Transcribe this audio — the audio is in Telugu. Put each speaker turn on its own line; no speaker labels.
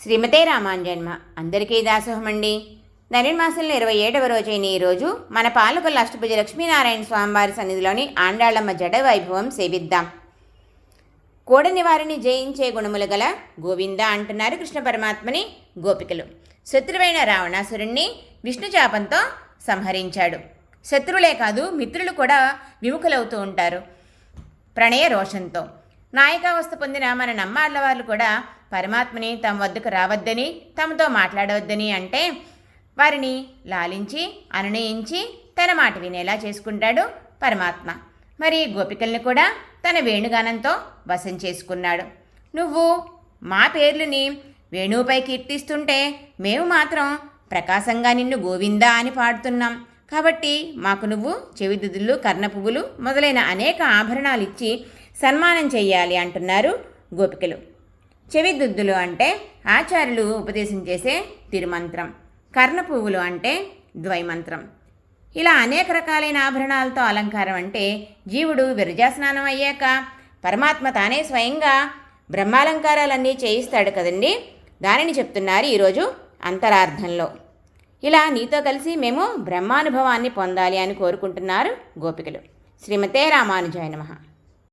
శ్రీమతే రామాంజన్మ అందరికీ దాసోహమండి. ధనుర్మాసంలో 27వ రోజైన ఈరోజు మన పాలకొల్ల అష్టభుజ లక్ష్మీనారాయణ స్వామివారి సన్నిధిలోని ఆండాళ్ళమ్మ జడ వైభవం సేవిద్దాం. కోడని వారిని జయించే గుణములు గల గోవింద అంటున్నారు కృష్ణ పరమాత్మని గోపికలు. శత్రువైన రావణాసురుణ్ణి విష్ణుచాపంతో సంహరించాడు. శత్రువులే కాదు మిత్రులు కూడా విముఖులవుతూ ఉంటారు ప్రణయ రోషంతో. నాయకావస్థ పొందిన మన నమ్మాళ్ళ వాళ్ళు కూడా పరమాత్మని తమ వద్దకు రావద్దని, తమతో మాట్లాడవద్దని అంటే వారిని లాలించి అనునయించి తన మాట వినేలా చేసుకుంటాడు పరమాత్మ. మరి గోపికల్ని కూడా తన వేణుగానంతో వశం చేసుకున్నాడు. నువ్వు మా పేర్లని వేణువుపై కీర్తిస్తుంటే మేము మాత్రం ప్రకాశంగా నిన్ను గోవిందా అని పాడుతున్నాం. కాబట్టి మాకు నువ్వు చెవిదుద్దులు, కర్ణపువ్వులు మొదలైన అనేక ఆభరణాలు ఇచ్చి సన్మానం చెయ్యాలి అంటున్నారు గోపికలు. చెవిదుద్దులు అంటే ఆచార్యులు ఉపదేశం చేసే తిరుమంత్రం, కర్ణపువ్వులు అంటే ద్వైమంత్రం. ఇలా అనేక రకాలైన ఆభరణాలతో అలంకారం అంటే జీవుడు విరజాస్నానం అయ్యాక పరమాత్మ తానే స్వయంగా బ్రహ్మాలంకారాలన్నీ చేయిస్తాడు కదండి. దానిని చెప్తున్నారు ఈరోజు అంతరార్థంలో. ఇలా నీతో కలిసి మేము బ్రహ్మానుభవాన్ని పొందాలి అని కోరుకుంటున్నారు గోపికలు. శ్రీమతే రామానుజాయ నమః.